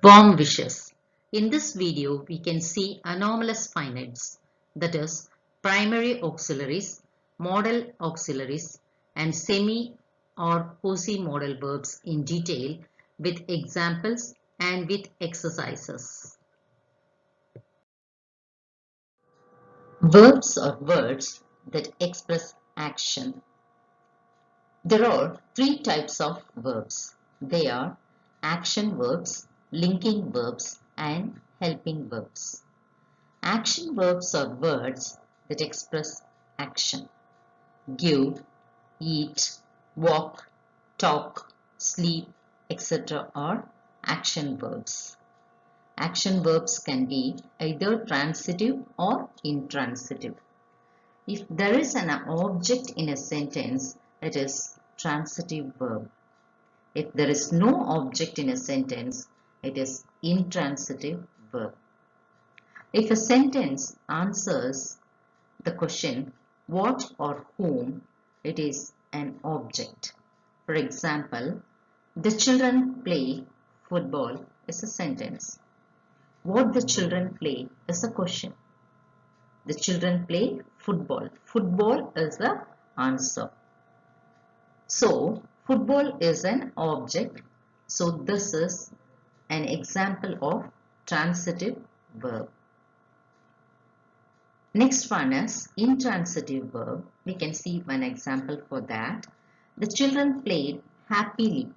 Warm wishes. In this video, we can see anomalous finites, that is, primary auxiliaries, modal auxiliaries, and semi or cosi modal verbs in detail with examples and with exercises. Verbs are words that express action. There are three types of verbs. They are action verbs, linking verbs, and helping verbs. Action verbs are words that express action. Give, eat, walk, talk, sleep, etc. are action verbs. Action verbs can be either transitive or intransitive. If there is an object in a sentence, it is transitive verb. If there is no object in a sentence, it is intransitive verb. If a sentence answers the question what or whom, it is an object. For example, the children play football is a sentence. What the children play is a question. The children play football. Football is the answer. So, football is an object. So, this is an example of transitive verb. Next one is intransitive verb. We can see one example for that. The children played happily.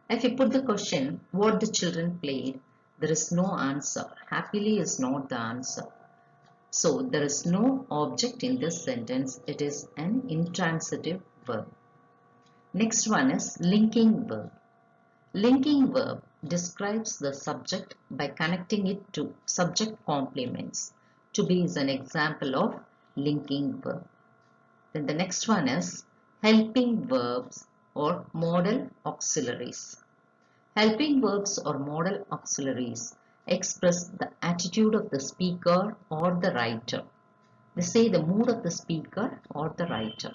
If you put the question, what the children played, there is no answer. Happily is not the answer. So, there is no object in this sentence. It is an intransitive verb. Next one is linking verb. Linking verb describes the subject by connecting it to subject complements. To be is an example of linking verb. Then the next one is helping verbs or modal auxiliaries. Helping verbs or modal auxiliaries express the attitude of the speaker or the writer. They say the mood of the speaker or the writer.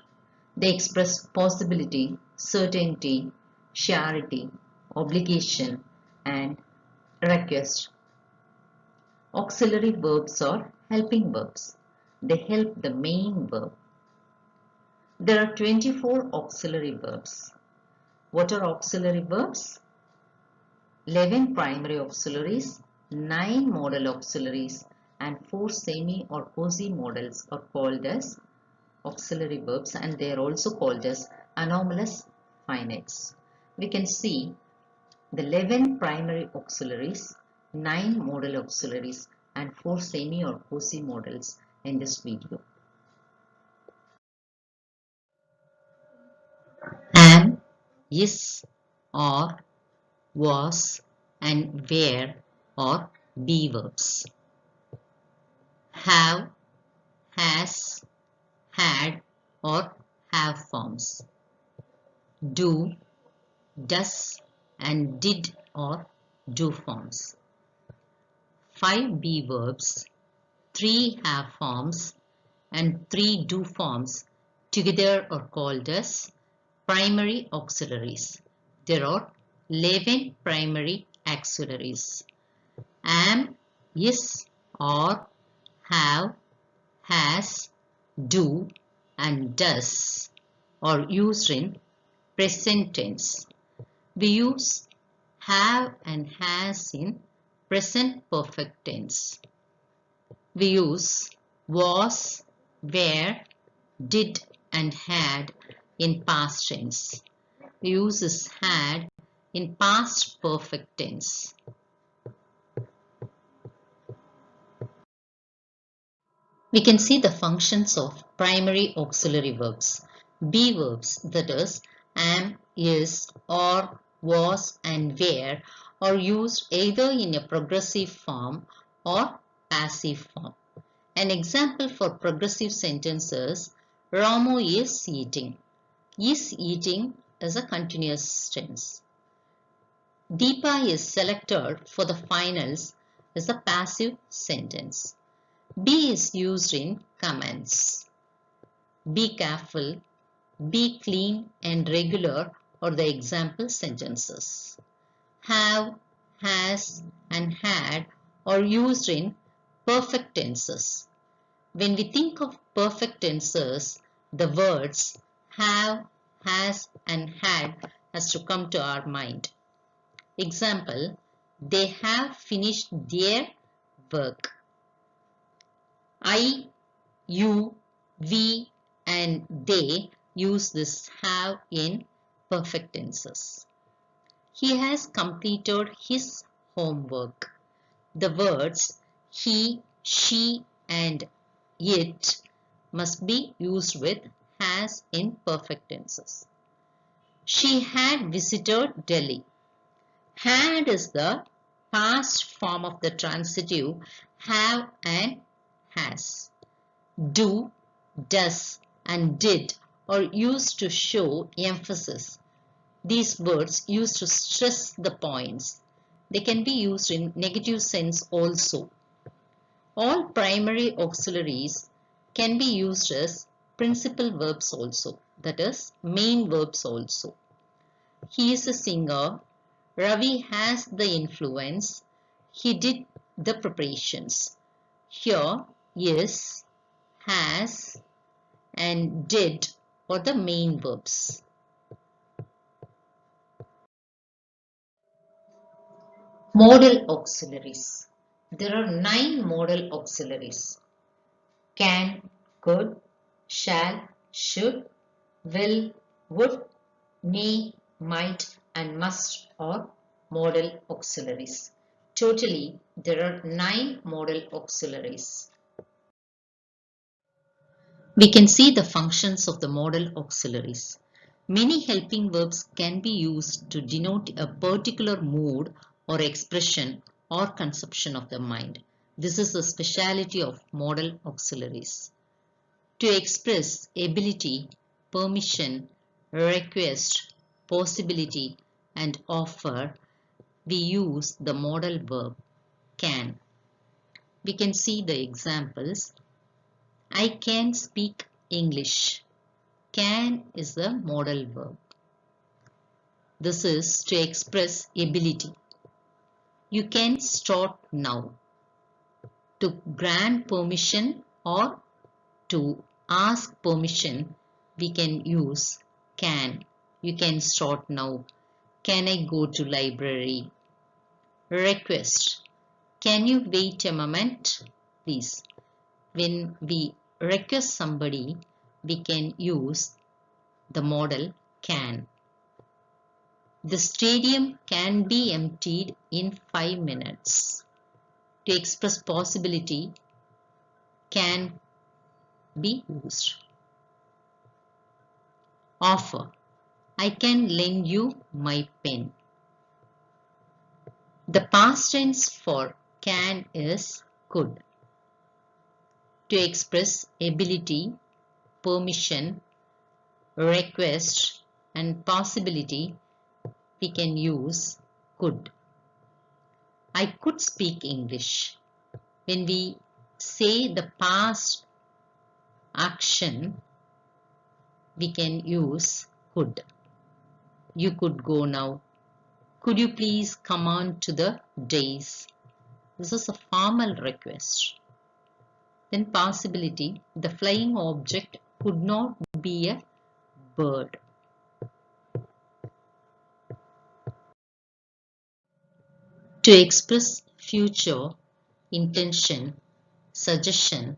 They express possibility, certainty, surety, obligation, and request. Auxiliary verbs are helping verbs. They help the main verb. There are 24 auxiliary verbs. What are auxiliary verbs? 11 primary auxiliaries, 9 modal auxiliaries, and 4 semi or cosi modals are called as auxiliary verbs, and they are also called as anomalous finites. We can see the 11 primary auxiliaries, 9 modal auxiliaries, and 4 semi or cosi modals in this video. Am, is, or, was, and were are be verbs. Have, has, had, or have forms. Do, does, and did or do forms. 5 be verbs, 3 have forms, and 3 do forms together are called as primary auxiliaries. There are 11 primary auxiliaries. Am, is, or, have, has, do, and does are used in present tense. We use have and has in present perfect tense. We use was, were, did, and had in past tense. We use had in past perfect tense. We can see the functions of primary auxiliary verbs. Be verbs, that is, am, is, or, was, and were, are used either in a progressive form or passive form. An example for progressive sentences: Ramu is eating. Is eating is a continuous tense. Deepa is selected for the finals is a passive sentence. Be is used in commands. Be careful, be clean and regular are the example sentences. Have, has, and had are used in perfect tenses. When we think of perfect tenses, the words have, has, and had has to come to our mind. Example, they have finished their work. I, you, we, and they use this have in perfect tenses. He has completed his homework. The words he, she, and it must be used with has in perfect tenses. She had visited Delhi. Had is the past form of the transitive have and has. Do, does, and did are used to show emphasis. These words used to stress the points. They can be used in negative sense also. All primary auxiliaries can be used as principal verbs also, that is main verbs also. He is a singer. Ravi has the influence. He did the preparations. Here, is, has, and did are the main verbs. Modal auxiliaries. There are 9 modal auxiliaries. Can, could, shall, should, will, would, may, might, and must are modal auxiliaries. Totally, there are 9 modal auxiliaries. We can see the functions of the modal auxiliaries. Many helping verbs can be used to denote a particular mood or expression or conception of the mind. This is the speciality of modal auxiliaries. To express ability, permission, request, possibility, and offer, we use the modal verb can. We can see the examples. I can speak English. Can is the modal verb. This is to express ability. You can start now. To grant permission or to ask permission, we can use can. You can start now. Can I go to library? Request. Can you wait a moment, please? When we request somebody, we can use the modal can. The stadium can be emptied in 5 minutes. To express possibility, can be used. Offer. I can lend you my pen. The past tense for can is could. To express ability, permission, request, and possibility, we can use could. I could speak English. When we say the past action, we can use could. You could go now. Could you please come on to the days? This is a formal request. Then possibility, the flying object could not be a bird. To express future, intention, suggestion,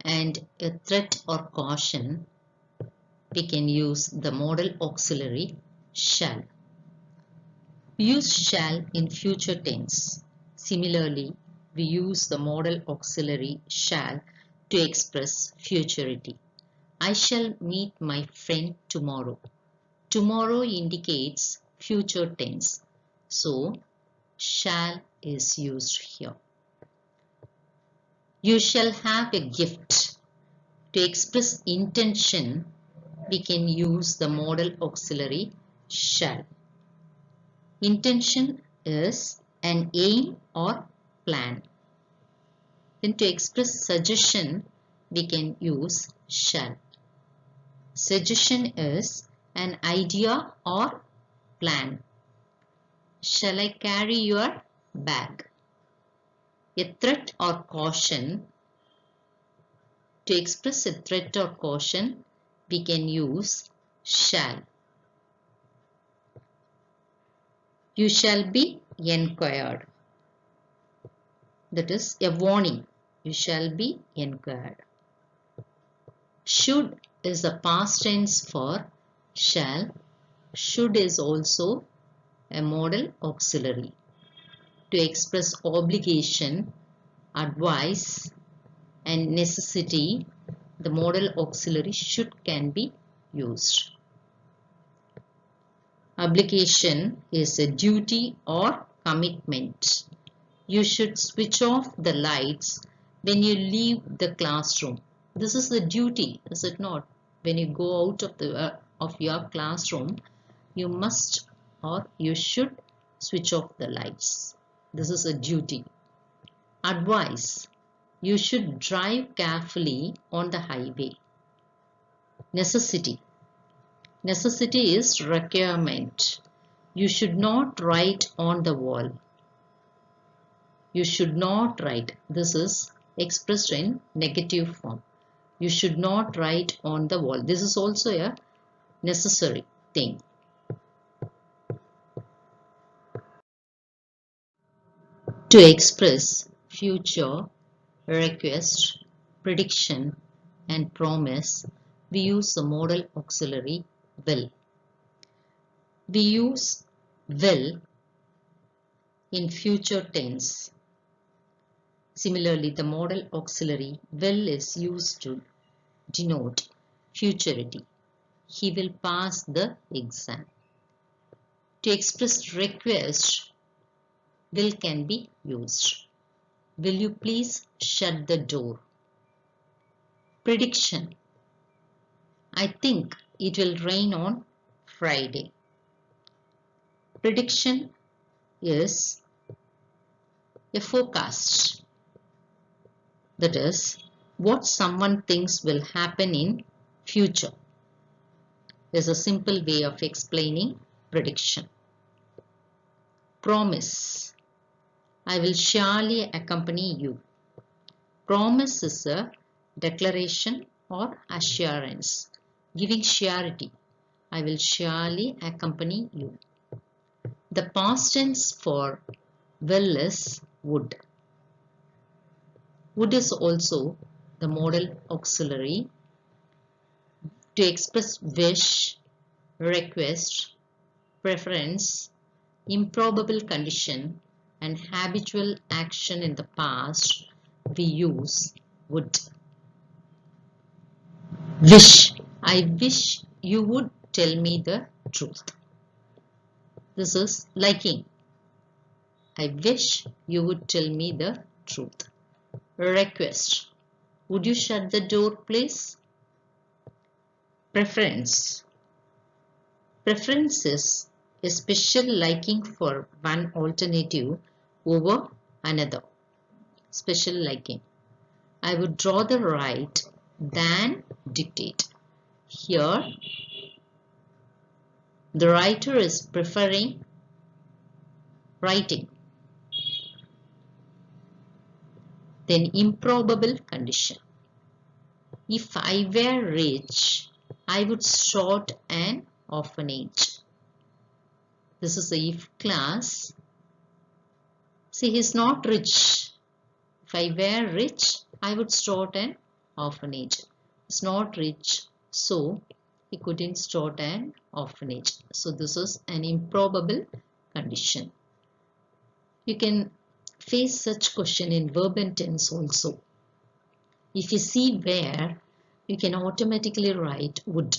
and a threat or caution, we can use the modal auxiliary shall. We use shall in future tense. Similarly, we use the modal auxiliary shall to express futurity. I shall meet my friend tomorrow. Tomorrow indicates future tense. So, shall is used here. You shall have a gift. To express intention, we can use the modal auxiliary shall. Intention is an aim or plan. Then to express suggestion, we can use shall. Suggestion is an idea or plan. Shall I carry your bag. A threat or caution. To express a threat or caution, we can use shall. You shall be enquired. That is a warning. You shall be enquired. Should is a past tense for shall. Should is also a modal auxiliary. To express obligation, advice, and necessity, the modal auxiliary should can be used. Obligation is a duty or commitment. You should switch off the lights when you leave the classroom. This is the duty, is it not? When you go out of your classroom, you must or you should switch off the lights. This is a duty. Advice. You should drive carefully on the highway. Necessity. Necessity is requirement. You should not write on the wall. You should not write. This is expressed in negative form. You should not write on the wall. This is also a necessary thing. To express future, request, prediction, and promise, we use the modal auxiliary will. We use will in future tense. Similarly, the modal auxiliary will is used to denote futurity. He will pass the exam. To express request, will can be used. Will you please shut the door? Prediction. I think it will rain on Friday. Prediction is a forecast. That is, what someone thinks will happen in future. Is a simple way of explaining prediction. Promise. I will surely accompany you. Promise is a declaration or assurance, giving surety. I will surely accompany you. The past tense for will is would. Would is also the modal auxiliary to express wish, request, preference, improbable condition, and habitual action in the past. We use would. Wish. I wish you would tell me the truth. This is liking. I wish you would tell me the truth. Request. Would you shut the door, please? Preference. Preference is a special liking for one alternative over another. Special liking. I would rather write than dictate. Here, the writer is preferring writing. Then improbable condition. If I were rich, I would start an orphanage. This is the if class. See, he's not rich. If I were rich, I would start an orphanage. He's not rich, so he couldn't start an orphanage. So this is an improbable condition. You can face such question in verb and tense also. If you see where, you can automatically write would.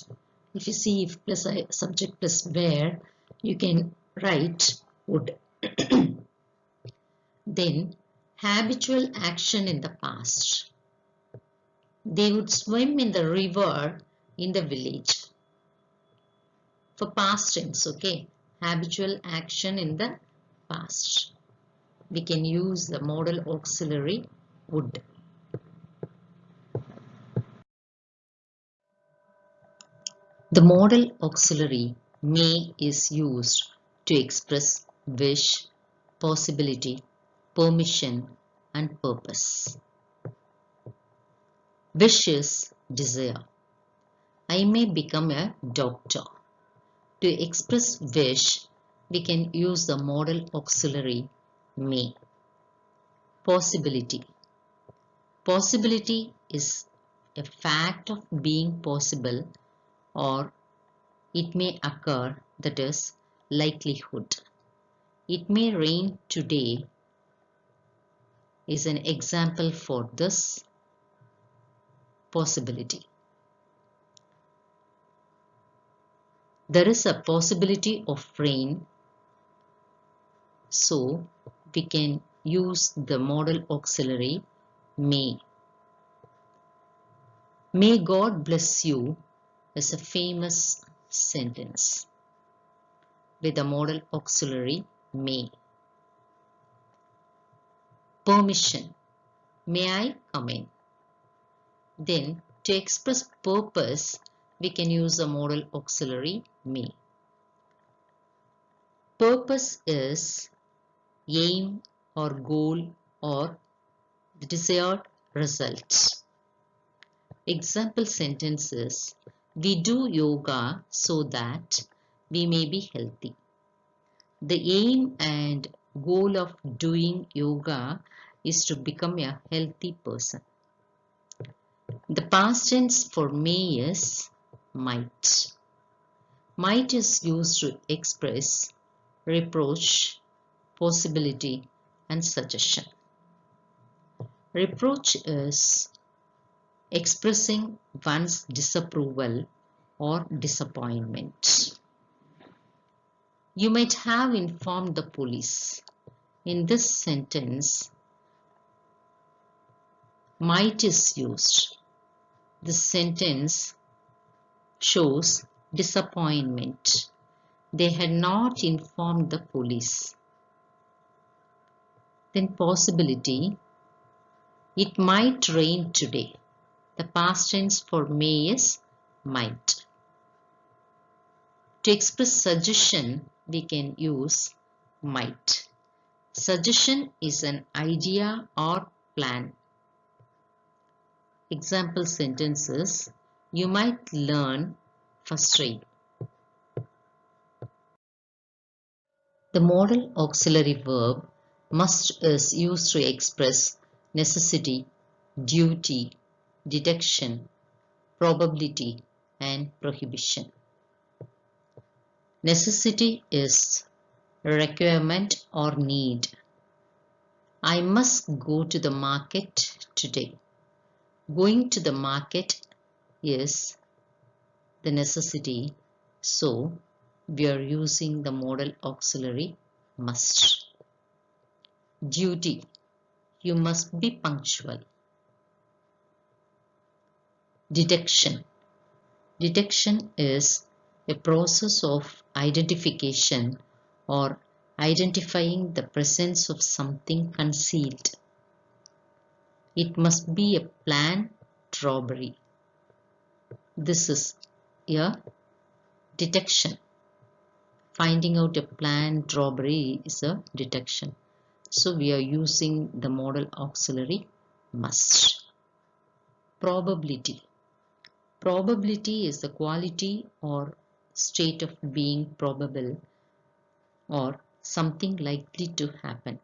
If you see if plus subject plus where, you can write would. Then habitual action in the past. They would swim in the river in the village. For past tense, okay. Habitual action in the past. We can use the modal auxiliary would. The modal auxiliary may is used to express wish, possibility, permission, and purpose. Wish is desire. I may become a doctor. To express wish, we can use the modal auxiliary may. Possibility. Possibility is a fact of being possible, or it may occur, that is, likelihood. It may rain today is an example for this possibility. There is a possibility of rain, so we can use the modal auxiliary may. May God bless you is a famous sentence with the modal auxiliary may. Permission. May I come in? Then to express purpose, we can use the modal auxiliary may. Purpose is aim or goal or the desired result. Example sentences: we do yoga so that we may be healthy. The aim and goal of doing yoga is to become a healthy person. The past tense for may is might. Might is used to express reproach, possibility, and suggestion. Reproach is expressing one's disapproval or disappointment. You might have informed the police. In this sentence, might is used. This sentence shows disappointment. They had not informed the police. Then possibility, it might rain today. The past tense for may is might. To express suggestion, we can use might. Suggestion is an idea or plan. Example sentences: you might learn first aid. The modal auxiliary verb must is used to express necessity, duty, deduction, probability, and prohibition. Necessity is requirement or need. I must go to the market today. Going to the market is the necessity, so we are using the modal auxiliary must. Duty, you must be punctual. Deduction. Deduction is a process of identification or identifying the presence of something concealed. It must be a planned robbery. This is a detection. Finding out a planned robbery is a detection. So we are using the modal auxiliary must. Probability. Probability is the quality or state of being probable or something likely to happen.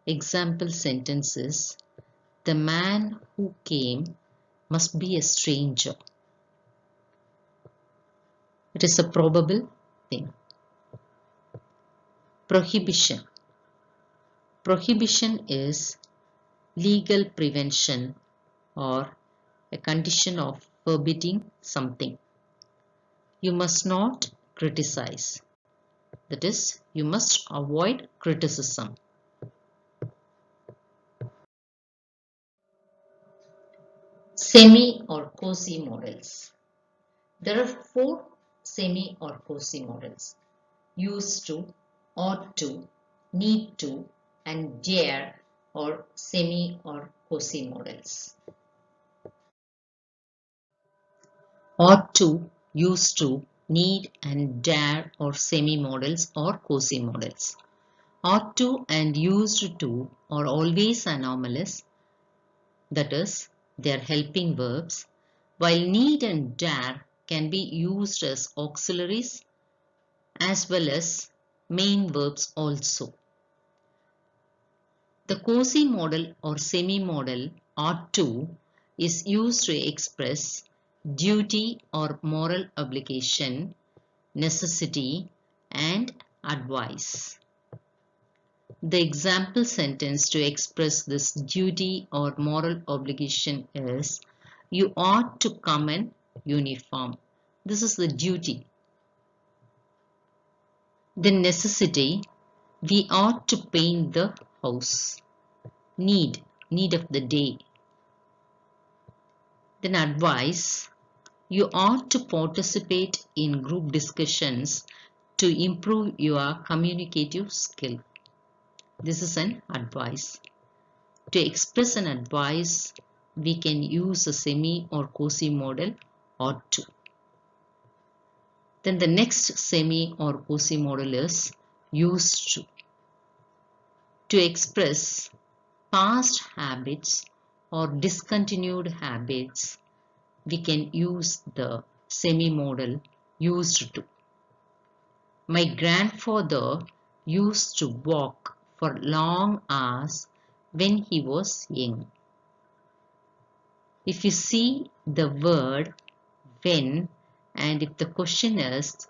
Example sentences: the man who came must be a stranger. It is a probable thing. Prohibition. Prohibition is legal prevention or a condition of forbidding something. You must not criticize. That is, you must avoid criticism. Semi or cosi models. There are 4 semi or cosi models: used to, ought to, need to, and dare or semi or cosi models. Ought to, used to, need, and dare or semi models or cosi models. Ought to and used to are always anomalous, that is, they are helping verbs, while need and dare can be used as auxiliaries as well as main verbs also. The cosi model or semi-modal ought to is used to express duty or moral obligation, necessity, and advice. The example sentence to express this duty or moral obligation is, you ought to come in uniform. This is the duty. The necessity, we ought to paint the house. Need of the day. Then advice, you ought to participate in group discussions to improve your communicative skill. This is an advice. To express an advice, we can use a semi or cosi model ought to. Then the next semi or cosi model is used to. To express past habits or discontinued habits, we can use the semi-modal used to. My grandfather used to walk for long hours when he was young. If you see the word when and if the question is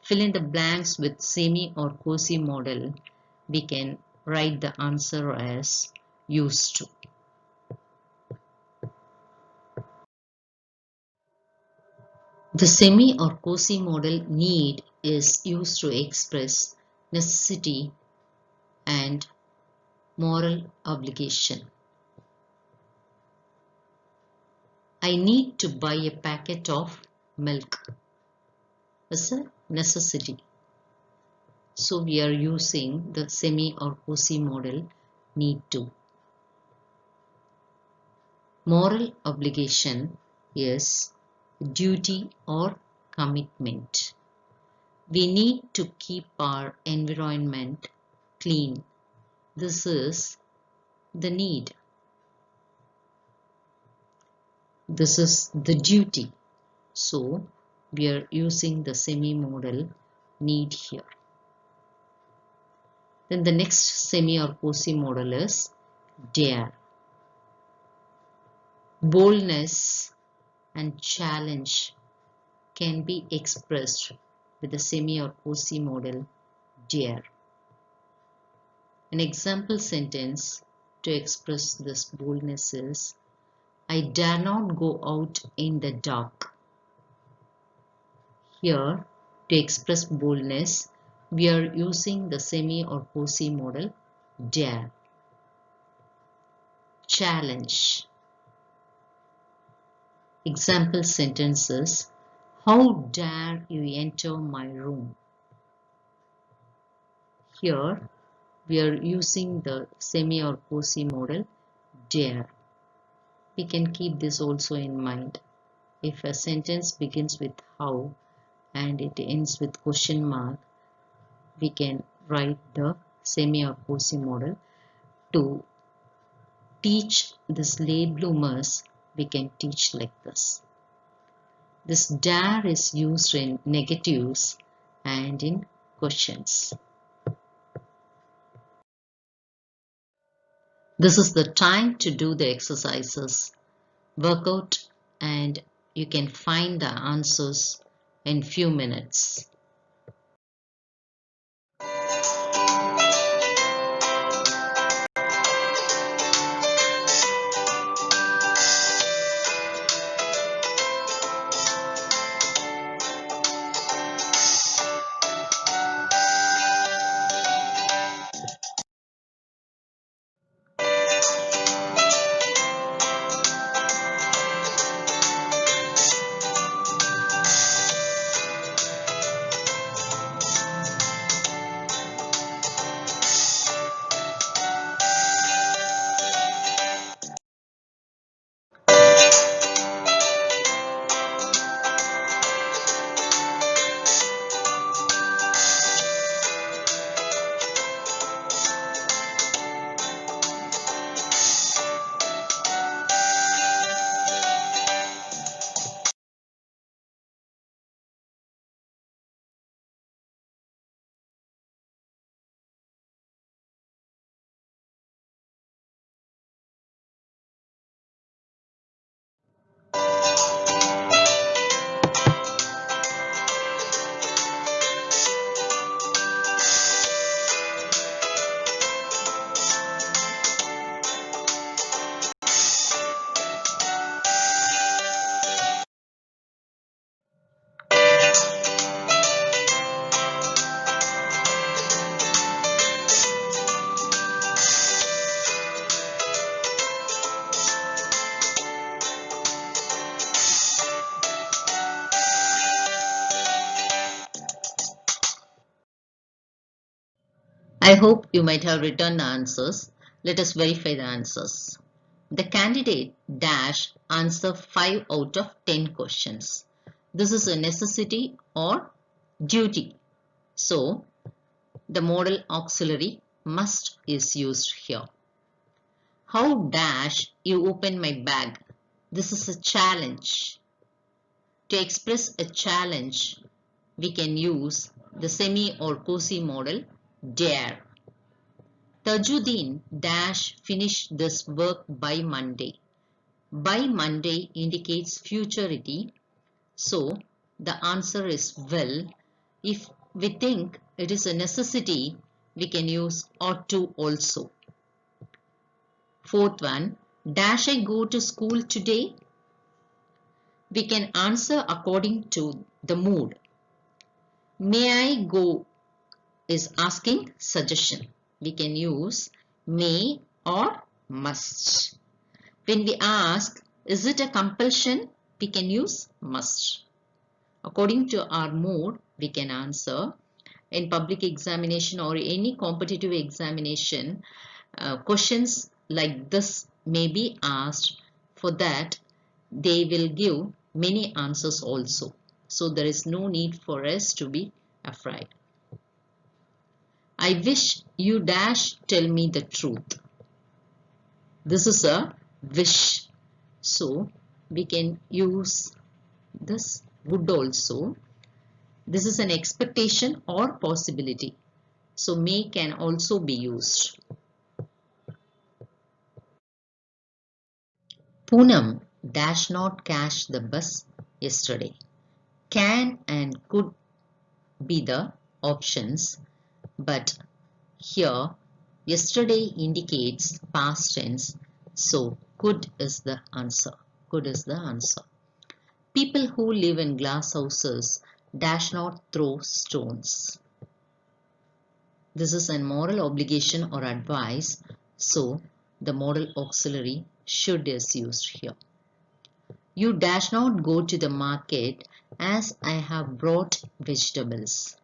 fill in the blanks with semi or cosi model, we can write the answer as used to. The semi or cosi modal need is used to express necessity and moral obligation. I need to buy a packet of milk is a necessity. So we are using the semi or cosi modal need to. Moral obligation is duty or commitment. We need to keep our environment clean. This is the need. This is the duty. So we are using the semi-modal need here. Then the next semi or cosi modal is dare. Boldness and challenge can be expressed with the semi or cosi modal dare. An example sentence to express this boldness is, I dare not go out in the dark. Here, to express boldness, we are using the semi or cosi modal dare. Challenge. Example sentences, how dare you enter my room? Here, we are using the semi or cosi modal dare. We can keep this also in mind. If a sentence begins with how and it ends with question mark, we can write the semi or cosi modal. To teach this late bloomers, we can teach like this. This dare is used in negatives and in questions. This is the time to do the exercises. Work out and you can find the answers in few minutes. I hope you might have written the answers. Let us verify the answers. The candidate dash answer 5 out of 10 questions. This is a necessity or duty. So, the modal auxiliary must is used here. How dash you open my bag? This is a challenge. To express a challenge, we can use the semi or cosi model dare. Tajuddin dash finish this work by Monday. By Monday indicates futurity, so the answer is will. If we think it is a necessity, we can use ought to also. Fourth one, dash I go to school today? We can answer according to the mood. May I go is asking suggestion. We can use may or must. When we ask, is it a compulsion? We can use must. According to our mood, we can answer. In public examination or any competitive examination, questions like this may be asked. For that, they will give many answers also. So there is no need for us to be afraid. I wish you dash tell me the truth. This is a wish. So we can use this would also. This is an expectation or possibility. So may can also be used. Poonam dash not catch the bus yesterday. Can and could be the options, but here yesterday indicates past tense, so could is the answer. Could is the answer. People who live in glass houses dash not throw stones. This is a moral obligation or advice, so the modal auxiliary should is used here. You dash not go to the market as I have brought vegetables.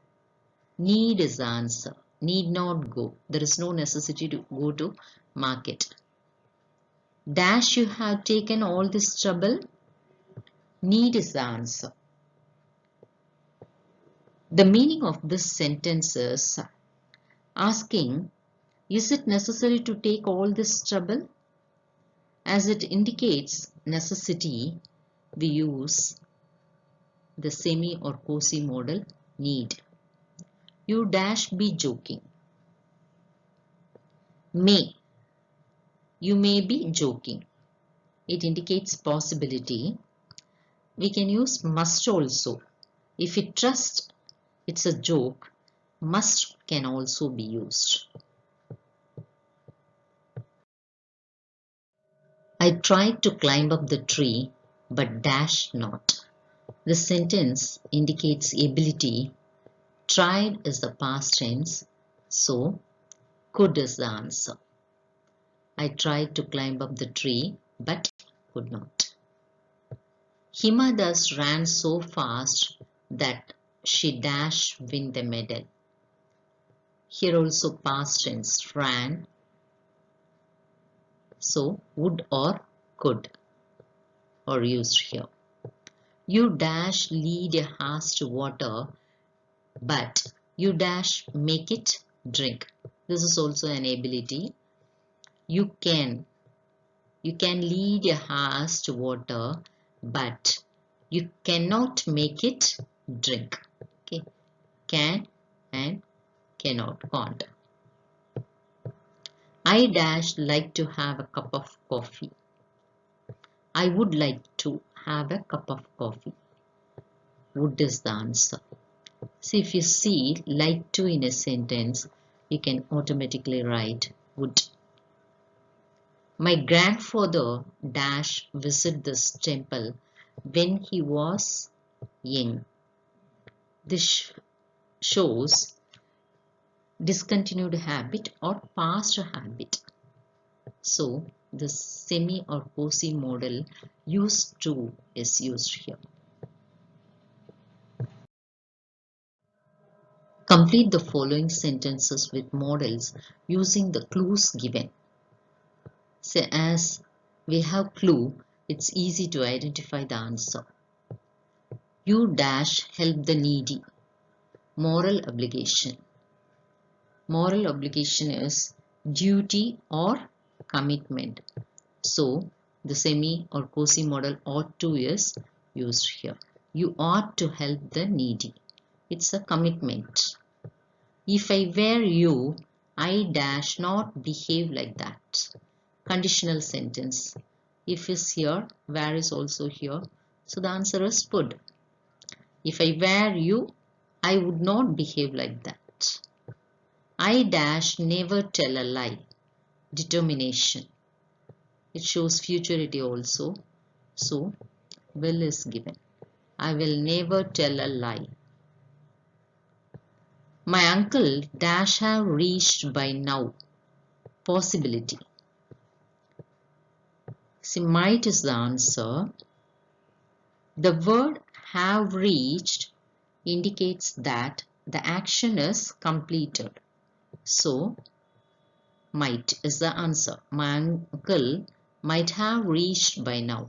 Need is the answer. Need not go. There is no necessity to go to market. Dash you have taken all this trouble. Need is the answer. The meaning of this sentence is asking, is it necessary to take all this trouble? As it indicates necessity, we use the semi or cosi modal need. You dash be joking. May. You may be joking. It indicates possibility. We can use must also. If we trust it's a joke, must can also be used. I tried to climb up the tree, but dashed not. The sentence indicates ability. Tried is the past tense, so could is the answer. I tried to climb up the tree, but could not. Hima thus ran so fast that she dashed win the medal. Here also past tense ran, so would or could or used here. You dash lead a horse to water, but you dash make it drink. This is also an ability. You can lead a horse to water, but you cannot make it drink. Okay, can and cannot, can't. I dash like to have a cup of coffee. I would like to have a cup of coffee. Would is the answer. See, if you see like to in a sentence, you can automatically write would. My grandfather dash visit this temple when he was young. This shows discontinued habit or past habit. So the semi or cosi model used to is used here. Complete the following sentences with models using the clues given. So as we have clue, it's easy to identify the answer. You dash help the needy. Moral obligation. Moral obligation is duty or commitment. So the semi or cosi model ought to is used here. You ought to help the needy. It's a commitment. If I were you, I dash not behave like that. Conditional sentence. If is here, where is also here. So the answer is would. If I were you, I would not behave like that. I dash never tell a lie. Determination. It shows futurity also. So will is given. I will never tell a lie. My uncle dash have reached by now. Possibility. See, might is the answer. The word have reached indicates that the action is completed. So, might is the answer. My uncle might have reached by now.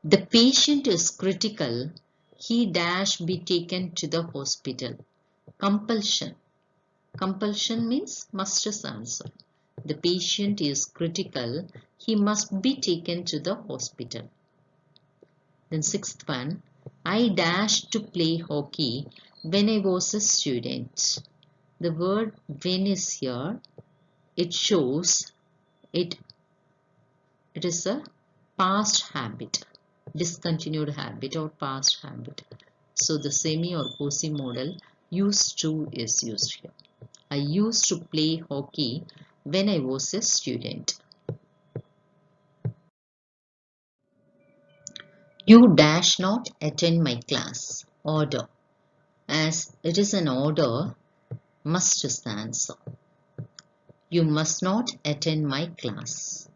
The patient is critical. He dash be taken to the hospital. Compulsion. Compulsion means must is the answer. The patient is critical. He must be taken to the hospital. Then sixth one, I dashed to play hockey when I was a student. The word when is here. It shows it is a past habit, discontinued habit or past habit. So the semi or cosi model used to is used here. I used to play hockey when I was a student. You dash not attend my class. Order. As it is an order, must is the answer. You must not attend my class.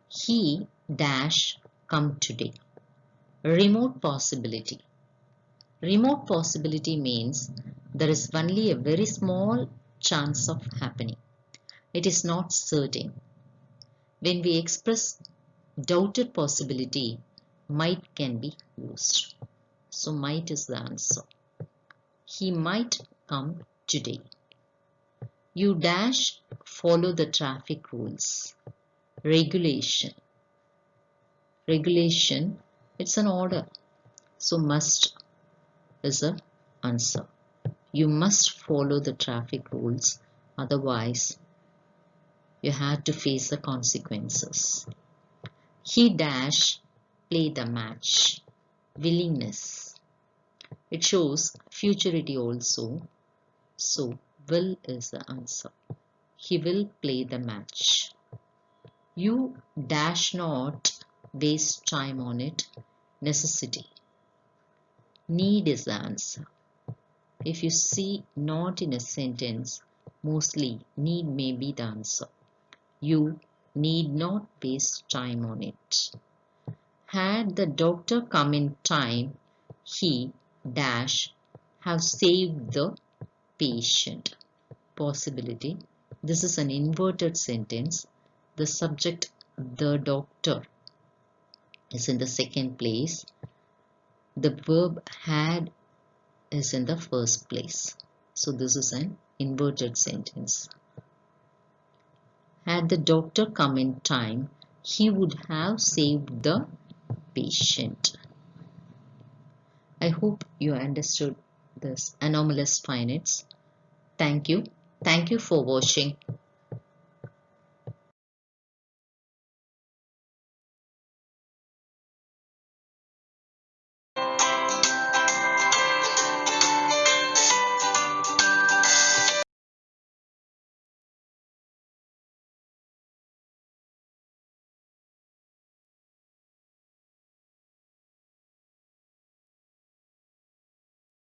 He dash come today. Remote possibility. Remote possibility means there is only a very small chance of happening. It is not certain. When we express doubted possibility, might can be used. So might is the answer. He might come today. You dash follow the traffic rules. Regulation. Regulation, it's an order. So must is the answer. You must follow the traffic rules. Otherwise, you have to face the consequences. He dash play the match. Willingness. It shows futurity also. So will is the answer. He will play the match. You dash not waste time on it. Necessity. Need is the answer. If you see not in a sentence, mostly need may be the answer. You need not waste time on it. Had the doctor come in time, he dash have saved the patient. Possibility. This is an inverted sentence. The subject, the doctor, is in the second place. The verb had is in the first place. So this is an inverted sentence. Had the doctor come in time, he would have saved the patient. I hope you understood this anomalous finites. Thank you. Thank you for watching.